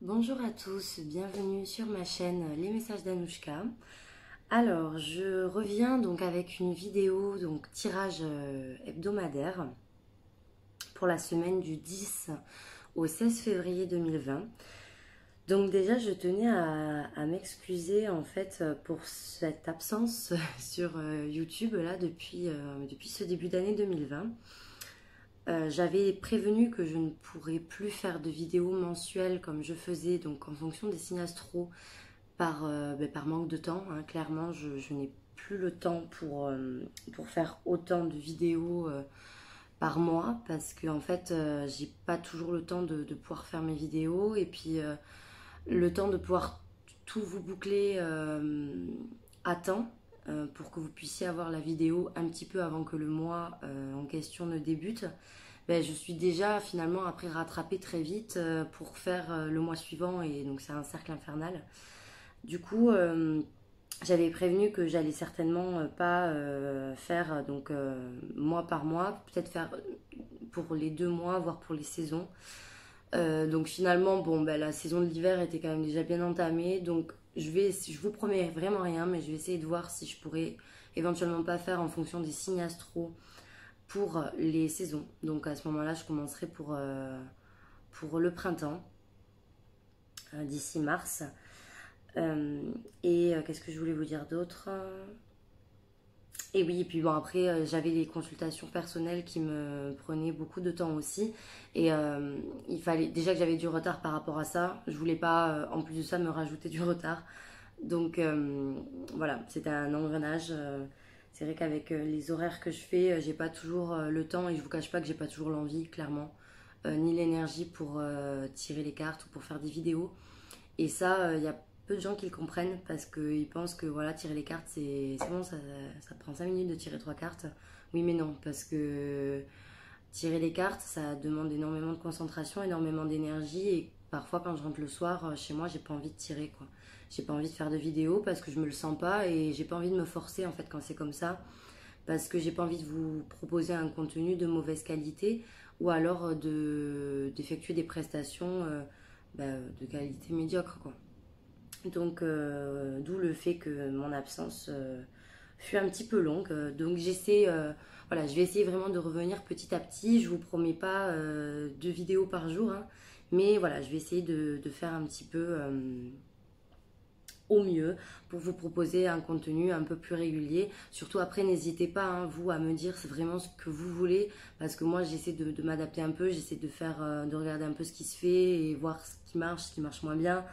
Bonjour à tous, bienvenue sur ma chaîne Les Messages d'Anouchka. Alors, je reviens donc avec une vidéo, donc tirage hebdomadaire pour la semaine du 10 au 16 février 2020. Donc déjà, je tenais à m'excuser en fait pour cette absence sur YouTube là depuis ce début d'année 2020. J'avais prévenu que je ne pourrais plus faire de vidéos mensuelles comme je faisais donc en fonction des signes astro par manque de temps, hein. Clairement, je n'ai plus le temps pour faire autant de vidéos par mois parce que en fait, j'ai pas toujours le temps de pouvoir faire mes vidéos et puis le temps de pouvoir tout vous boucler à temps pour que vous puissiez avoir la vidéo un petit peu avant que le mois en question ne débute. Ben, je suis déjà finalement après rattrapée très vite pour faire le mois suivant et donc c'est un cercle infernal. Du coup, j'avais prévenu que j'allais certainement pas faire mois par mois, peut-être faire pour les 2 mois, voire pour les saisons. Donc finalement, bon, ben, la saison de l'hiver était quand même déjà bien entamée, donc je vous promets vraiment rien, mais je vais essayer de voir si je pourrais éventuellement pas faire en fonction des signes astro pour les saisons. Donc à ce moment-là, je commencerai pour le printemps, d'ici mars. Qu'est-ce que je voulais vous dire d'autre? Et oui, et puis bon, après, j'avais les consultations personnelles qui me prenaient beaucoup de temps aussi. Et il fallait déjà que j'avais du retard par rapport à ça. Je voulais pas, en plus de ça, me rajouter du retard. Donc voilà, c'était un engrenage. C'est vrai qu'avec les horaires que je fais, j'ai pas toujours le temps et je vous cache pas que j'ai pas toujours l'envie, clairement, ni l'énergie pour tirer les cartes ou pour faire des vidéos. Et ça, il y a peu de gens qui le comprennent parce qu'ils pensent que voilà, tirer les cartes, c'est bon, ça prend 5 minutes de tirer 3 cartes. Oui, mais non, parce que tirer les cartes, ça demande énormément de concentration, énormément d'énergie. Et parfois, quand je rentre le soir, chez moi, j'ai pas envie de tirer, quoi. J'ai pas envie de faire de vidéos parce que je me le sens pas et j'ai pas envie de me forcer en fait quand c'est comme ça. Parce que j'ai pas envie de vous proposer un contenu de mauvaise qualité ou alors d'effectuer des prestations de qualité médiocre, quoi. Donc, d'où le fait que mon absence fut un petit peu longue. Donc, voilà, je vais essayer vraiment de revenir petit à petit. Je vous promets pas 2 vidéos par jour, hein, mais voilà, je vais essayer de faire un petit peu au mieux pour vous proposer un contenu un peu plus régulier. Surtout après, n'hésitez pas, hein, vous, à me dire c'est vraiment ce que vous voulez, parce que moi, j'essaie de m'adapter un peu, j'essaie de regarder un peu ce qui se fait et voir ce qui marche moins bien.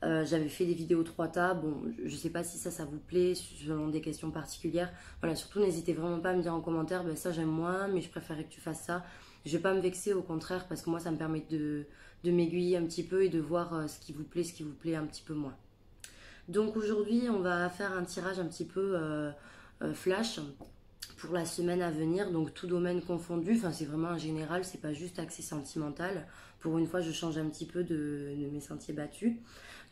J'avais fait des vidéos 3 tas. Bon, je sais pas si ça vous plaît, selon des questions particulières. Voilà, surtout n'hésitez vraiment pas à me dire en commentaire, ben ça j'aime moins, mais je préférais que tu fasses ça. Je vais pas me vexer, au contraire, parce que moi ça me permet de m'aiguiller un petit peu et de voir ce qui vous plaît un petit peu moins. Donc aujourd'hui, on va faire un tirage un petit peu flash pour la semaine à venir, donc tout domaine confondu. Enfin, c'est vraiment un général, c'est pas juste axé sentimental. Pour une fois, je change un petit peu de mes sentiers battus.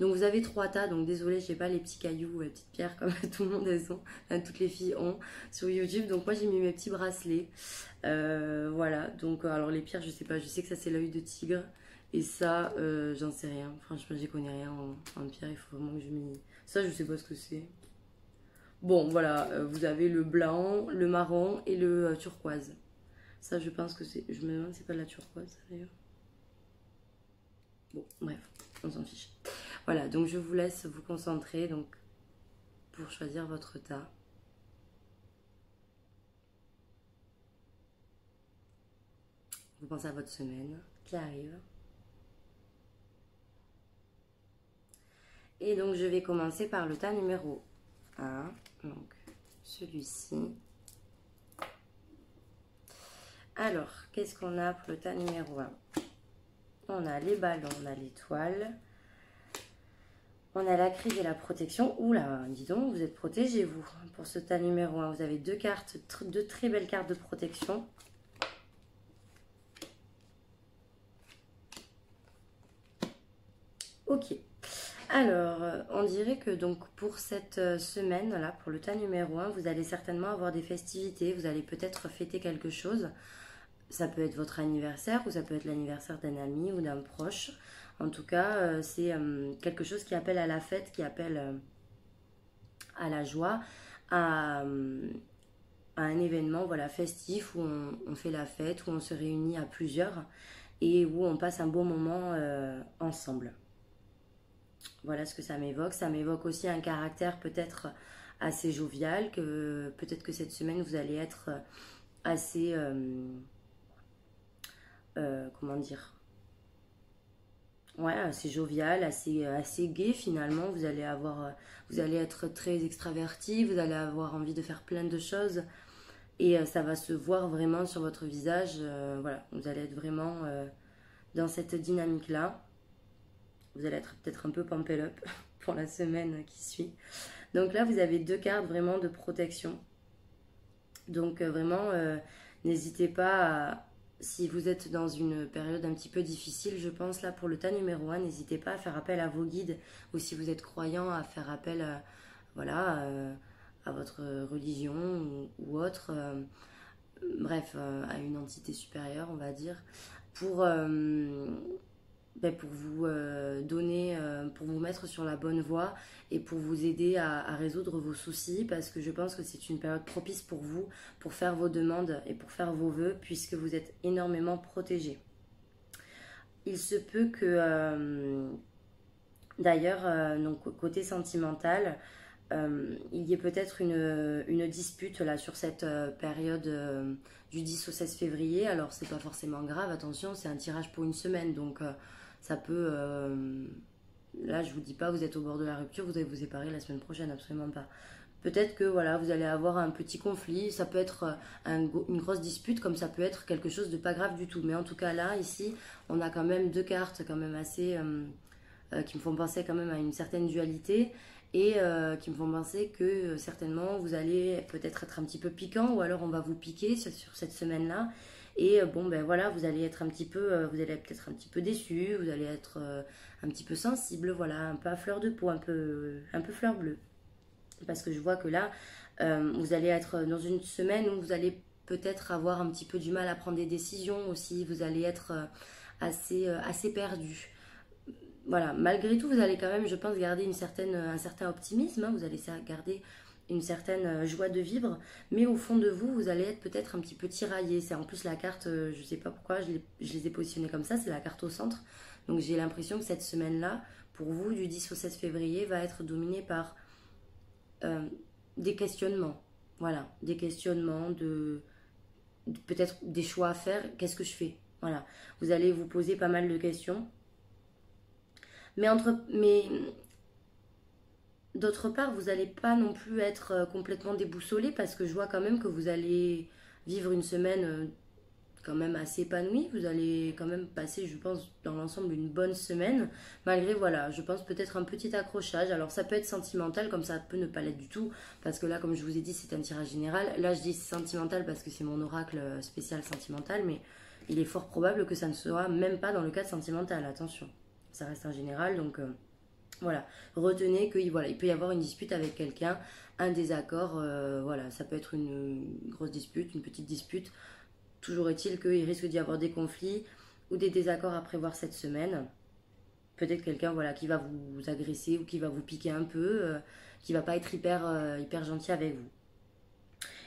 Donc vous avez 3 tas, donc désolé, je n'ai pas les petits cailloux ou les petites pierres comme tout le monde elles ont, enfin, toutes les filles ont sur YouTube. Donc moi j'ai mis mes petits bracelets. Voilà, donc alors les pierres, je sais pas, je sais que ça c'est l'œil de tigre. Et ça, j'en sais rien. Franchement, j'y connais rien en pierre, il faut vraiment que je m'y. Ça, je sais pas ce que c'est. Bon, voilà, vous avez le blanc, le marron et le turquoise. Ça, je pense que c'est. Je me demande si c'est pas de la turquoise, ça, d'ailleurs. Bon, bref, on s'en fiche. Voilà, donc je vous laisse vous concentrer donc, pour choisir votre tas. Vous pensez à votre semaine qui arrive. Et donc, je vais commencer par le tas numéro 1. Donc, celui-ci. Alors, qu'est-ce qu'on a pour le tas numéro 1? On a les ballons, on a l'étoile. On a la crise et la protection. Oula, dis donc, vous êtes protégés, vous. Pour ce tas numéro 1, vous avez 2 cartes, 2 très belles cartes de protection. Ok. Alors, on dirait que donc pour cette semaine-là, pour le tas numéro 1, vous allez certainement avoir des festivités. Vous allez peut-être fêter quelque chose. Ça peut être votre anniversaire ou ça peut être l'anniversaire d'un ami ou d'un proche. En tout cas, c'est quelque chose qui appelle à la fête, qui appelle à la joie, à, à un événement voilà, festif où on fait la fête, où on se réunit à plusieurs et où on passe un beau moment ensemble. Voilà ce que ça m'évoque. Ça m'évoque aussi un caractère peut-être assez jovial, que peut-être que cette semaine vous allez être assez, comment dire, ouais, assez jovial, assez gai finalement. Vous allez être très extraverti, vous allez avoir envie de faire plein de choses et ça va se voir vraiment sur votre visage. Voilà, vous allez être vraiment dans cette dynamique-là. Vous allez être peut-être un peu pumped up pour la semaine qui suit. Donc là, vous avez 2 cartes vraiment de protection. Donc vraiment, n'hésitez pas si vous êtes dans une période un petit peu difficile, je pense là pour le tas numéro 1, n'hésitez pas à faire appel à vos guides ou si vous êtes croyant à faire appel voilà, à votre religion ou autre, bref, à une entité supérieure, on va dire, pour, pour vous donner, pour vous mettre sur la bonne voie et pour vous aider à résoudre vos soucis parce que je pense que c'est une période propice pour vous, pour faire vos demandes et pour faire vos vœux puisque vous êtes énormément protégés. Il se peut que, d'ailleurs, donc côté sentimental, il y ait peut-être une dispute là sur cette période du 10 au 16 février. Alors c'est pas forcément grave, attention, c'est un tirage pour une semaine, donc ça peut... là je vous dis pas vous êtes au bord de la rupture, vous allez vous séparer la semaine prochaine, absolument pas. Peut-être que voilà, vous allez avoir un petit conflit, ça peut être une grosse dispute comme ça peut être quelque chose de pas grave du tout. Mais en tout cas là, ici, on a quand même 2 cartes quand même assez... qui me font penser quand même à une certaine dualité et qui me font penser que certainement vous allez peut-être être un petit peu piquant ou alors on va vous piquer sur cette semaine-là et bon ben voilà vous allez être un petit peu vous allez peut-être un petit peu déçu, vous allez être un petit peu sensible, voilà, un peu à fleur de peau, un peu fleur bleue parce que je vois que là vous allez être dans une semaine où vous allez peut-être avoir un petit peu du mal à prendre des décisions aussi, vous allez être assez perdu. Voilà, malgré tout, vous allez quand même, je pense, garder un certain optimisme, hein, vous allez garder une certaine joie de vivre, mais au fond de vous, vous allez être peut-être un petit peu tiraillé. C'est en plus la carte, je ne sais pas pourquoi, je les ai positionnés comme ça, c'est la carte au centre. Donc j'ai l'impression que cette semaine-là, pour vous, du 10 au 16 février, va être dominée par euh, des questionnements. Voilà, des questionnements, peut-être des choix à faire. Qu'est-ce que je fais? Voilà, vous allez vous poser pas mal de questions. Mais d'autre part, vous n'allez pas non plus être complètement déboussolé parce que je vois quand même que vous allez vivre une semaine quand même assez épanouie. Vous allez quand même passer, je pense, dans l'ensemble une bonne semaine. Malgré, voilà, je pense peut-être un petit accrochage. Alors ça peut être sentimental comme ça peut ne pas l'être du tout. Parce que là, comme je vous ai dit, c'est un tirage général. Là, je dis sentimental parce que c'est mon oracle spécial sentimental. Mais il est fort probable que ça ne soit même pas dans le cadre sentimental. Attention, ça reste un général, donc... voilà, retenez qu'il voilà, il peut y avoir une dispute avec quelqu'un, un désaccord, voilà, ça peut être une grosse dispute, une petite dispute. Toujours est-il qu'il risque d'y avoir des conflits ou des désaccords à prévoir cette semaine. Peut-être quelqu'un voilà, qui va vous agresser ou qui va vous piquer un peu, qui va pas être hyper gentil avec vous.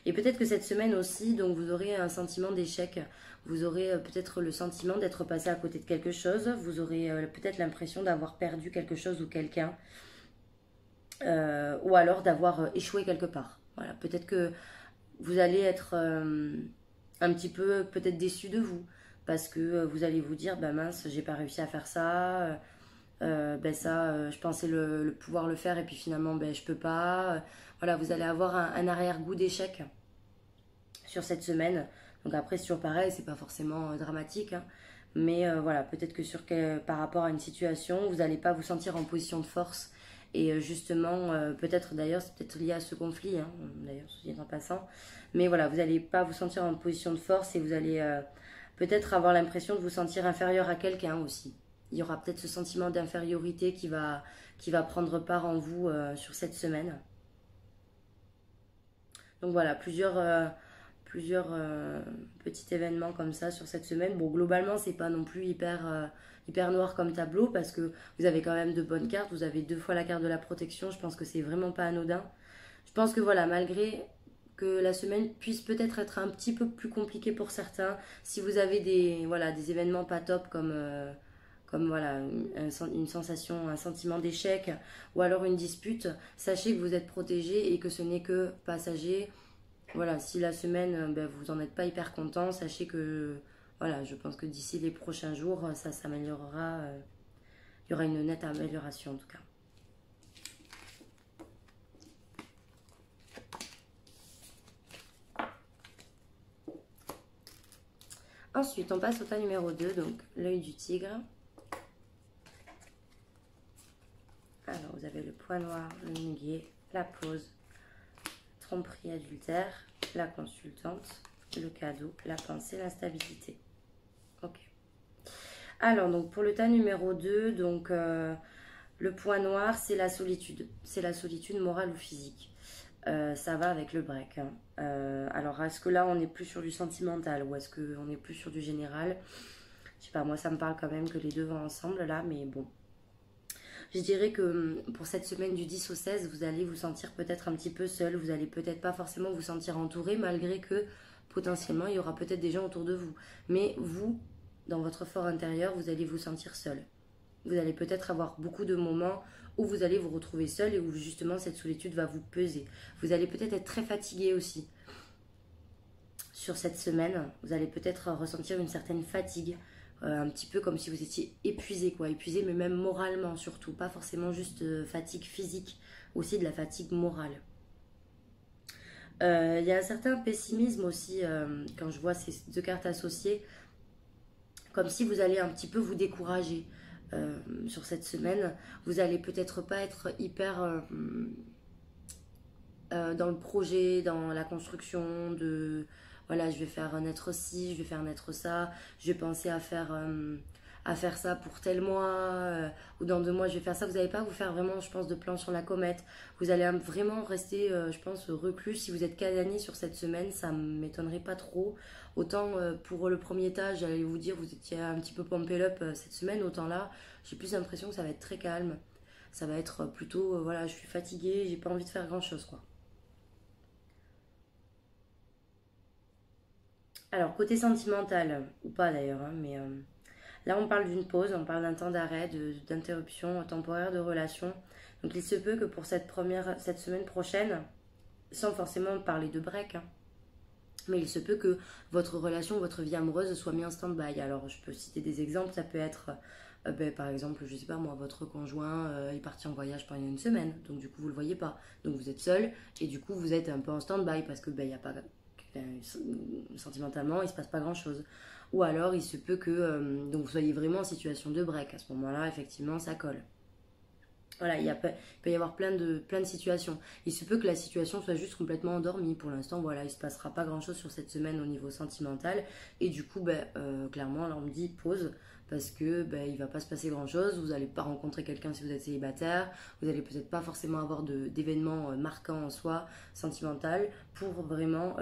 Et peut-être que cette semaine aussi, donc vous aurez un sentiment d'échec. Vous aurez peut-être le sentiment d'être passé à côté de quelque chose. Vous aurez peut-être l'impression d'avoir perdu quelque chose ou quelqu'un. Ou alors d'avoir échoué quelque part. Voilà, peut-être que vous allez être un petit peu peut-être déçu de vous. Parce que vous allez vous dire, bah mince, j'ai pas réussi à faire ça. Ben ça, je pensais pouvoir le faire et puis finalement, ben je peux pas. Voilà, vous allez avoir un arrière-goût d'échec sur cette semaine. Donc après, c'est toujours pareil, c'est pas forcément dramatique. Hein. Mais voilà, peut-être que par rapport à une situation, vous n'allez pas vous sentir en position de force. Et justement, peut-être d'ailleurs, c'est peut-être lié à ce conflit, hein, d'ailleurs, ceci est en passant. Mais voilà, vous n'allez pas vous sentir en position de force et vous allez peut-être avoir l'impression de vous sentir inférieur à quelqu'un aussi. Il y aura peut-être ce sentiment d'infériorité qui va prendre part en vous sur cette semaine. Donc voilà, plusieurs petits événements comme ça sur cette semaine. Bon, globalement, c'est pas non plus hyper noir comme tableau parce que vous avez quand même de bonnes cartes. Vous avez 2 fois la carte de la protection. Je pense que c'est vraiment pas anodin. Je pense que voilà, malgré que la semaine puisse peut-être être un petit peu plus compliquée pour certains, si vous avez des événements pas top comme voilà, une sensation, un sentiment d'échec ou alors une dispute, sachez que vous êtes protégé et que ce n'est que passager. Voilà, si la semaine, vous n'en êtes pas hyper content, sachez que, voilà, je pense que d'ici les prochains jours, ça s'améliorera. Il y aura une nette amélioration en tout cas. Ensuite, on passe au tas numéro 2, donc l'œil du tigre. Alors, vous avez le point noir, le muguet, la pause, tromperie adultère, la consultante, le cadeau, la pensée, l'instabilité. Ok. Alors, donc pour le tas numéro 2, donc le point noir, c'est la solitude. C'est la solitude morale ou physique. Ça va avec le break. Hein. Alors, est-ce que là, on n'est plus sur du sentimental ou est-ce qu'on est plus sur du général? Je sais pas, moi, ça me parle quand même que les deux vont ensemble là, mais bon. Je dirais que pour cette semaine du 10 au 16, vous allez vous sentir peut-être un petit peu seul. Vous allez peut-être pas forcément vous sentir entouré, malgré que potentiellement, il y aura peut-être des gens autour de vous. Mais vous, dans votre fort intérieur, vous allez vous sentir seul. Vous allez peut-être avoir beaucoup de moments où vous allez vous retrouver seul et où justement cette solitude va vous peser. Vous allez peut-être être très fatigué aussi. Sur cette semaine, vous allez peut-être ressentir une certaine fatigue, un petit peu comme si vous étiez épuisé, quoi. Épuisé, mais même moralement surtout, pas forcément juste fatigue physique, aussi de la fatigue morale. Il y a un certain pessimisme aussi quand je vois ces 2 cartes associées, comme si vous allez un petit peu vous décourager sur cette semaine. Vous allez peut-être pas être hyper dans le projet, dans la construction de voilà, je vais faire naître ci, je vais faire naître ça, je vais penser à faire ça pour tel mois, ou dans 2 mois je vais faire ça. Vous n'allez pas vous faire vraiment, je pense, de plan sur la comète. Vous allez vraiment rester, je pense, reclus. Si vous êtes casanier sur cette semaine, ça ne m'étonnerait pas trop. Autant pour le premier étage, j'allais vous dire, vous étiez un petit peu pumpé up cette semaine, autant là, j'ai plus l'impression que ça va être très calme. Ça va être plutôt, voilà, je suis fatiguée, j'ai pas envie de faire grand chose, quoi. Alors, côté sentimental, ou pas d'ailleurs, hein, mais là on parle d'une pause, on parle d'un temps d'arrêt, d'interruption temporaire de relation. Donc il se peut que pour cette semaine prochaine, sans forcément parler de break, hein, mais il se peut que votre relation, votre vie amoureuse soit mise en stand-by. Alors je peux citer des exemples, ça peut être par exemple, je sais pas moi, votre conjoint est parti en voyage pendant une semaine, donc du coup vous le voyez pas, donc vous êtes seul et du coup vous êtes un peu en stand-by parce que il y a pas sentimentalement il se passe pas grand chose. Ou alors il se peut que donc vous soyez vraiment en situation de break. À ce moment-là, effectivement, ça colle. Voilà, il peut y avoir plein de situations. Il se peut que la situation soit juste complètement endormie. Pour l'instant, voilà, il se passera pas grand-chose sur cette semaine au niveau sentimental. Et du coup, clairement, là, on me dit pause parce que il va pas se passer grand-chose. Vous n'allez pas rencontrer quelqu'un si vous êtes célibataire. Vous allez peut-être pas forcément avoir d'événements marquants en soi, sentimental, pour vraiment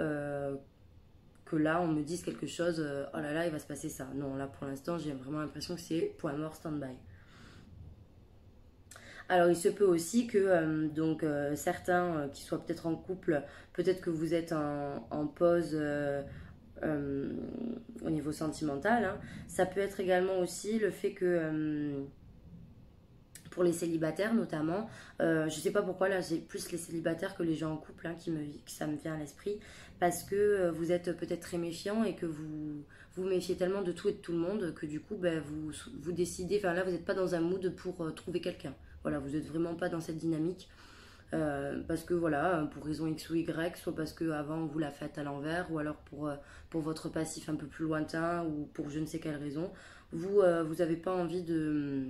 que là, on me dise quelque chose. Oh là là, il va se passer ça. Non, là, pour l'instant, j'ai vraiment l'impression que c'est point mort, stand-by. Alors il se peut aussi que certains qui soient peut-être en couple, peut-être que vous êtes en pause euh, au niveau sentimental. Hein. Ça peut être également aussi le fait que pour les célibataires notamment, je sais pas pourquoi là j'ai plus les célibataires que les gens en couple hein, que ça me vient à l'esprit, parce que vous êtes peut-être très méfiant et que vous méfiez tellement de tout et de tout le monde que du coup vous décidez, enfin là vous n'êtes pas dans un mood pour trouver quelqu'un. Voilà, vous n'êtes vraiment pas dans cette dynamique. Parce que voilà, pour raison X ou Y, soit parce que avant vous la faites à l'envers, ou alors pour votre passif un peu plus lointain, ou pour je ne sais quelle raison, vous avez pas envie de.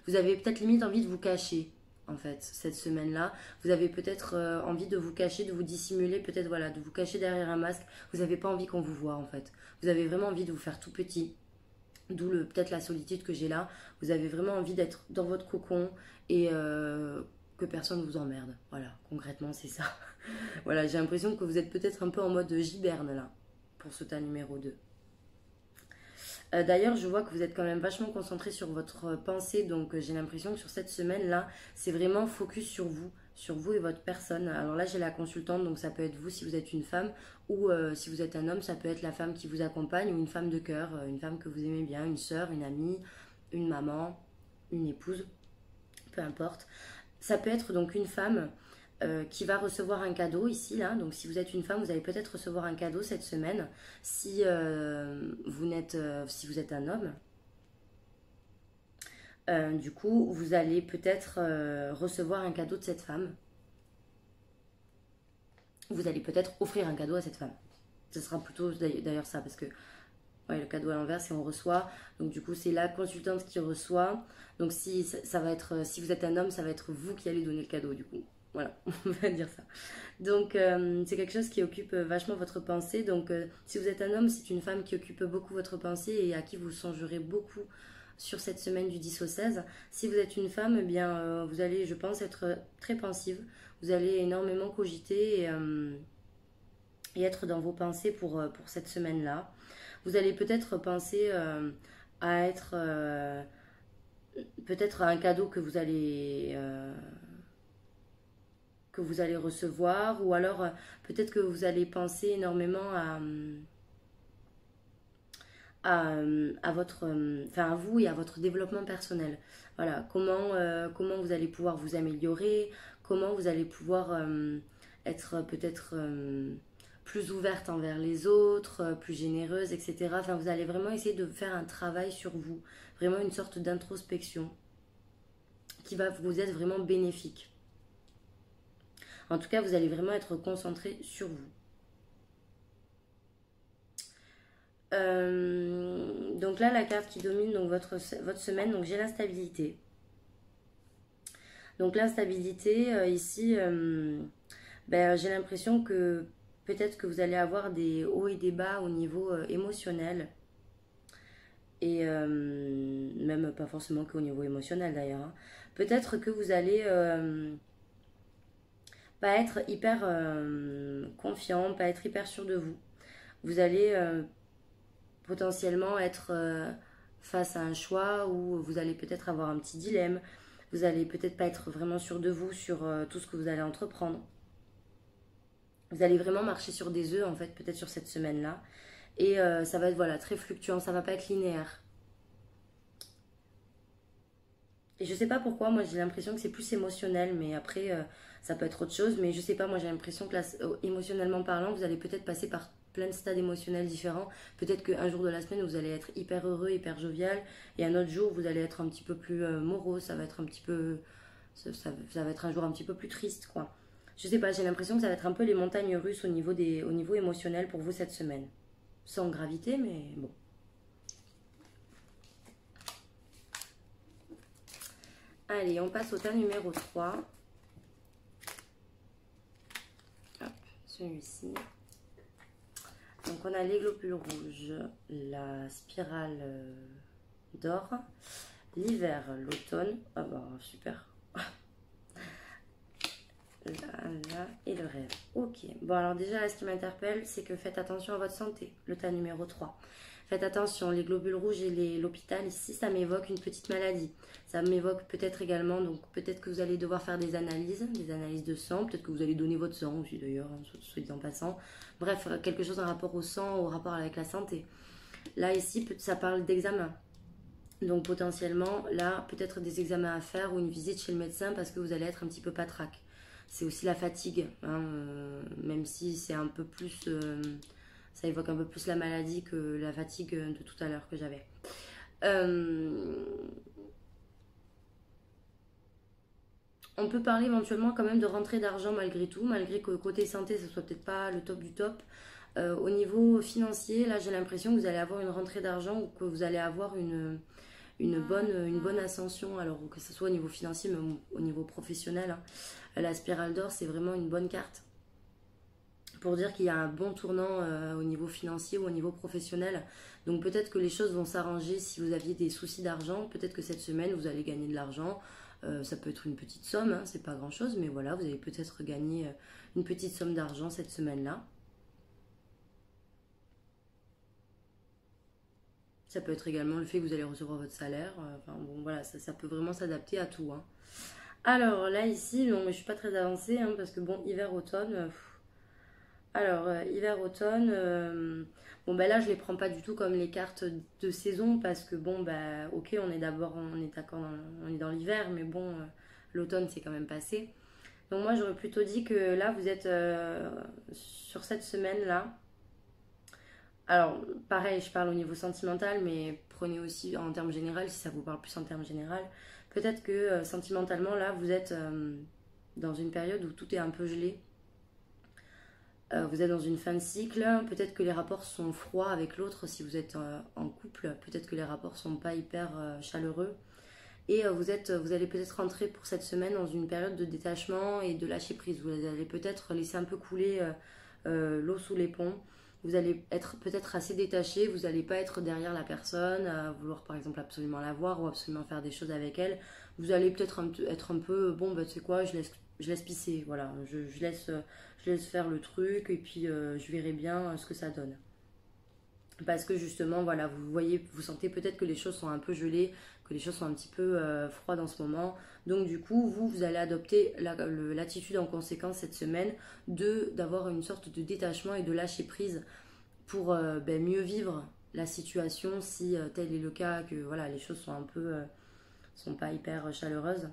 Vous avez peut-être limite envie de vous cacher, en fait, cette semaine-là. Vous avez peut-être envie de vous cacher, de vous dissimuler, peut-être voilà, de vous cacher derrière un masque. Vous n'avez pas envie qu'on vous voit, en fait. Vous avez vraiment envie de vous faire tout petit. D'où peut-être la solitude que j'ai là. Vous avez vraiment envie d'être dans votre cocon et que personne ne vous emmerde. Voilà, concrètement, c'est ça. Voilà, j'ai l'impression que vous êtes peut-être un peu en mode giberne là, pour ce tas numéro 2. D'ailleurs, je vois que vous êtes quand même vachement concentré sur votre pensée, donc j'ai l'impression que sur cette semaine-là, c'est vraiment focus sur vous et votre personne. Alors là, j'ai la consultante, donc ça peut être vous si vous êtes une femme, ou si vous êtes un homme, ça peut être la femme qui vous accompagne, ou une femme de cœur, une femme que vous aimez bien, une sœur, une amie, une maman, une épouse, peu importe. Ça peut être donc une femme qui va recevoir un cadeau ici, là. Donc si vous êtes une femme, vous allez peut-être recevoir un cadeau cette semaine. Si, si vous êtes un homme, du coup, vous allez peut-être recevoir un cadeau de cette femme. Vous allez peut-être offrir un cadeau à cette femme. Ce sera plutôt d'ailleurs ça, parce que ouais, le cadeau à l'envers, c'est on reçoit. Donc du coup, c'est la consultante qui reçoit. Donc si ça va être, si vous êtes un homme, ça va être vous qui allez donner le cadeau du coup. Voilà, on va dire ça. Donc c'est quelque chose qui occupe vachement votre pensée. Donc si vous êtes un homme, c'est une femme qui occupe beaucoup votre pensée et à qui vous songerez beaucoup sur cette semaine du 10 au 16. Si vous êtes une femme, eh bien vous allez, je pense, être très pensive. Vous allez énormément cogiter et être dans vos pensées pour cette semaine-là. Vous allez peut-être penser à être peut-être à un cadeau que vous allez recevoir, ou alors peut-être que vous allez penser énormément à votre, enfin à vous et à votre développement personnel. Voilà, comment vous allez pouvoir vous améliorer, comment vous allez pouvoir être peut-être plus ouverte envers les autres, plus généreuse, etc. Enfin, vous allez vraiment essayer de faire un travail sur vous, vraiment une sorte d'introspection qui va vous être vraiment bénéfique. En tout cas, vous allez vraiment être concentré sur vous. Donc là, la carte qui domine donc votre semaine, donc j'ai l'instabilité. Donc l'instabilité, ici, j'ai l'impression que peut-être que vous allez avoir des hauts et des bas au niveau émotionnel. Et même pas forcément qu'au niveau émotionnel d'ailleurs. Hein. Peut-être que vous allez pas être hyper confiant, pas être hyper sûr de vous. Vous allez potentiellement être face à un choix où vous allez peut-être avoir un petit dilemme. Vous allez peut-être pas être vraiment sûr de vous sur tout ce que vous allez entreprendre. Vous allez vraiment marcher sur des œufs en fait, peut-être sur cette semaine-là. Et ça va être voilà, très fluctuant, ça va pas être linéaire. Et je sais pas pourquoi, moi j'ai l'impression que c'est plus émotionnel, mais après ça peut être autre chose. Mais je sais pas, moi j'ai l'impression que là, émotionnellement parlant, vous allez peut-être passer par plein de stades émotionnels différents. Peut-être qu'un jour de la semaine, vous allez être hyper heureux, hyper jovial, et un autre jour, vous allez être un petit peu plus morose, ça va être un petit peu. Ça va être un jour un petit peu plus triste, quoi. Je sais pas, j'ai l'impression que ça va être un peu les montagnes russes au niveau émotionnel pour vous cette semaine. Sans gravité, mais bon. Allez, on passe au tas numéro 3. Hop, celui-ci. Donc on a les globules rouges, la spirale d'or, l'hiver, l'automne. Ah bah super. Là, et le rêve. Ok. Bon alors déjà là ce qui m'interpelle c'est que faites attention à votre santé. Le tas numéro 3. Faites attention, les globules rouges et l'hôpital, ici ça m'évoque une petite maladie. Ça m'évoque peut-être également, donc peut-être que vous allez devoir faire des analyses de sang, peut-être que vous allez donner votre sang aussi d'ailleurs, hein, soit dit en passant. Bref, quelque chose en rapport au sang, au rapport avec la santé. Là ici, ça parle d'examen. Donc potentiellement, là, peut-être des examens à faire ou une visite chez le médecin parce que vous allez être un petit peu patraque. C'est aussi la fatigue, hein, même si c'est un peu plus... ça évoque un peu plus la maladie que la fatigue de tout à l'heure que j'avais. On peut parler éventuellement quand même de rentrée d'argent malgré tout, malgré que côté santé, ce soit peut-être pas le top du top. Au niveau financier, là j'ai l'impression que vous allez avoir une rentrée d'argent ou que vous allez avoir une bonne ascension, alors que ce soit au niveau financier, mais au niveau professionnel. Hein. La spirale d'or, c'est vraiment une bonne carte pour dire qu'il y a un bon tournant au niveau financier ou au niveau professionnel. Donc peut-être que les choses vont s'arranger si vous aviez des soucis d'argent. Peut-être que cette semaine, vous allez gagner de l'argent. Ça peut être une petite somme, hein, c'est pas grand-chose, mais voilà, vous allez peut-être gagner une petite somme d'argent cette semaine-là. Ça peut être également le fait que vous allez recevoir votre salaire. Enfin bon, voilà, ça peut vraiment s'adapter à tout, hein. Alors là, ici, non, mais je suis pas très avancée, hein, parce que bon, hiver-automne. Alors, hiver-automne, bon, ben là, je les prends pas du tout comme les cartes de saison, parce que bon, bah, ok, on est d'accord, on est dans l'hiver, mais bon, l'automne, c'est quand même passé. Donc moi, j'aurais plutôt dit que là, vous êtes sur cette semaine-là. Alors, pareil, je parle au niveau sentimental, mais prenez aussi en termes général, si ça vous parle plus en termes général. Peut-être que sentimentalement, là, vous êtes dans une période où tout est un peu gelé. Vous êtes dans une fin de cycle. Peut-être que les rapports sont froids avec l'autre si vous êtes en couple. Peut-être que les rapports sont pas hyper chaleureux. Et vous allez peut-être rentrer pour cette semaine dans une période de détachement et de lâcher prise. Vous allez peut-être laisser un peu couler l'eau sous les ponts. Vous allez être peut-être assez détaché, vous n'allez pas être derrière la personne, à vouloir par exemple absolument la voir ou absolument faire des choses avec elle. Vous allez peut-être être un peu, bon bah tu sais quoi, je laisse pisser, voilà, je laisse faire le truc et puis je verrai bien ce que ça donne. Parce que justement, voilà, vous voyez, vous sentez peut-être que les choses sont un peu gelées, que les choses sont un petit peu froides en ce moment. Donc du coup, vous allez adopter l'attitude en conséquence cette semaine d'avoir une sorte de détachement et de lâcher prise pour mieux vivre la situation si tel est le cas, que voilà, les choses sont un peu, sont pas hyper chaleureuses.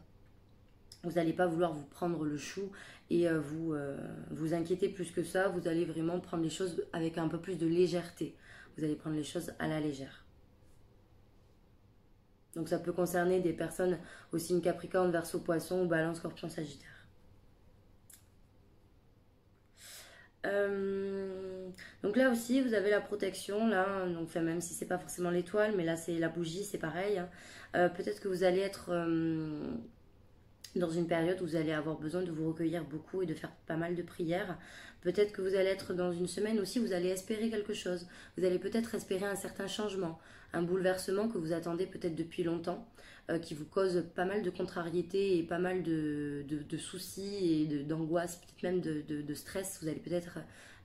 Vous n'allez pas vouloir vous prendre le chou et vous inquiéter plus que ça. Vous allez vraiment prendre les choses avec un peu plus de légèreté. Vous allez prendre les choses à la légère. Donc ça peut concerner des personnes au signe Capricorne, Verseau, Poisson ou Balance, Scorpion, Sagittaire. Donc là aussi vous avez la protection là, donc enfin, même si c'est pas forcément l'étoile, mais là c'est la bougie, c'est pareil, hein. Peut-être que vous allez être dans une période où vous allez avoir besoin de vous recueillir beaucoup et de faire pas mal de prières. Peut-être que vous allez être dans une semaine aussi, vous allez espérer quelque chose. Vous allez peut-être espérer un certain changement, un bouleversement que vous attendez peut-être depuis longtemps, qui vous cause pas mal de contrariétés et pas mal de soucis et d'angoisse, peut-être même de stress. Vous allez peut-être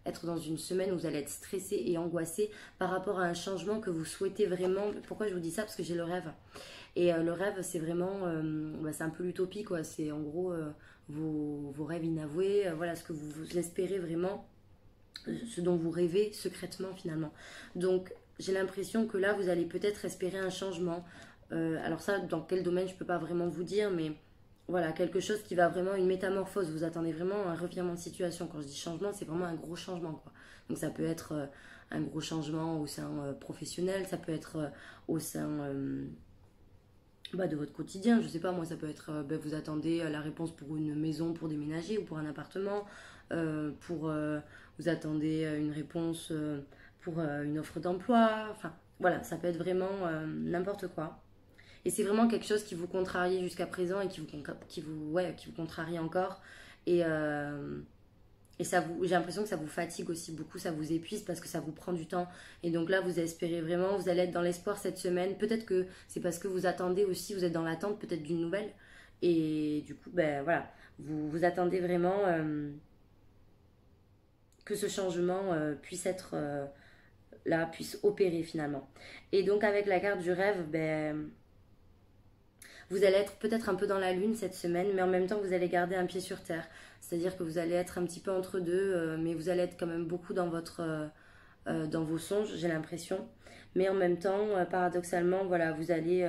être dans une semaine où vous allez être stressé et angoissé par rapport à un changement que vous souhaitez vraiment. Pourquoi je vous dis ça? Parce que j'ai le rêve. Et le rêve, c'est vraiment, c'est un peu l'utopie, quoi. C'est en gros vos rêves inavoués, voilà ce que vous espérez vraiment, ce dont vous rêvez secrètement finalement. Donc j'ai l'impression que là, vous allez peut-être espérer un changement. Alors ça, dans quel domaine, je ne peux pas vraiment vous dire, mais voilà, quelque chose qui va vraiment, une métamorphose. Vous attendez vraiment un revirement de situation. Quand je dis changement, c'est vraiment un gros changement, quoi. Donc ça peut être un gros changement au sein professionnel, ça peut être au sein de votre quotidien. Je sais pas, moi ça peut être vous attendez la réponse pour une maison pour déménager ou pour un appartement, vous attendez une réponse pour une offre d'emploi, enfin voilà, ça peut être vraiment n'importe quoi. Et c'est vraiment quelque chose qui vous contrarie jusqu'à présent et qui vous contrarie encore. Et, j'ai l'impression que ça vous fatigue aussi beaucoup, ça vous épuise parce que ça vous prend du temps. Et donc là, vous espérez vraiment, vous allez être dans l'espoir cette semaine. Peut-être que c'est parce que vous attendez aussi, vous êtes dans l'attente peut-être d'une nouvelle. Et du coup, ben voilà, vous attendez vraiment que ce changement puisse être là, puisse opérer finalement. Et donc avec la carte du rêve, vous allez être peut-être un peu dans la lune cette semaine, mais en même temps, vous allez garder un pied sur terre. C'est-à-dire que vous allez être un petit peu entre deux, mais vous allez être quand même beaucoup dans dans vos songes, j'ai l'impression. Mais en même temps, paradoxalement, voilà, vous allez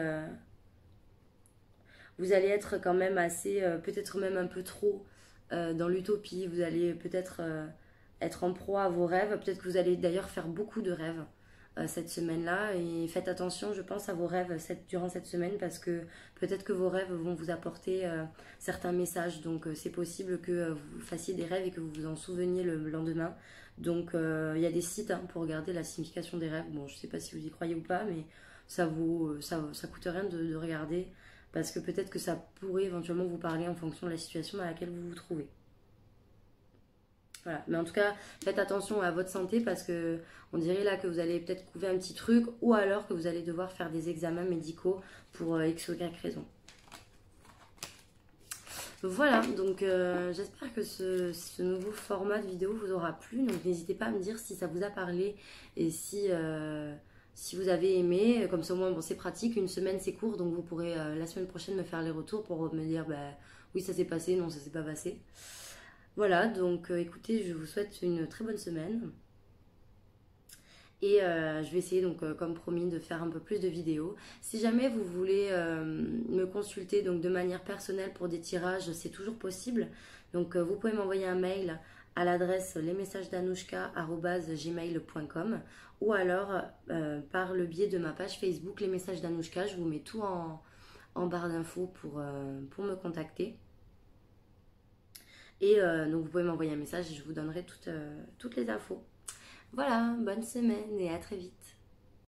être quand même assez, peut-être même un peu trop dans l'utopie. Vous allez peut-être être en proie à vos rêves. Peut-être que vous allez d'ailleurs faire beaucoup de rêves cette semaine-là. Et faites attention, je pense, à vos rêves durant cette semaine parce que peut-être que vos rêves vont vous apporter certains messages. Donc c'est possible que vous fassiez des rêves et que vous vous en souveniez le lendemain. Donc il y a des sites pour regarder la signification des rêves. Bon, je ne sais pas si vous y croyez ou pas, mais ça coûte rien de regarder parce que peut-être que ça pourrait éventuellement vous parler en fonction de la situation dans laquelle vous vous trouvez. Voilà. Mais en tout cas, faites attention à votre santé parce que on dirait là que vous allez peut-être couver un petit truc ou alors que vous allez devoir faire des examens médicaux pour X ou Y raison. Voilà, donc j'espère que ce nouveau format de vidéo vous aura plu. Donc n'hésitez pas à me dire si ça vous a parlé et si Si vous avez aimé, comme ça au moins bon, c'est pratique, une semaine c'est court, donc vous pourrez la semaine prochaine me faire les retours pour me dire bah, oui ça s'est passé, non ça s'est pas passé. Voilà, donc écoutez, je vous souhaite une très bonne semaine. Et je vais essayer donc comme promis de faire un peu plus de vidéos. Si jamais vous voulez me consulter donc de manière personnelle pour des tirages, c'est toujours possible. Donc vous pouvez m'envoyer un mail à l'adresse lesmessagesdanouchka@gmail.com ou alors par le biais de ma page Facebook Les Messages d'Anouchka. Je vous mets tout en barre d'infos pour me contacter. Et donc vous pouvez m'envoyer un message et je vous donnerai toutes les infos. Voilà, bonne semaine et à très vite.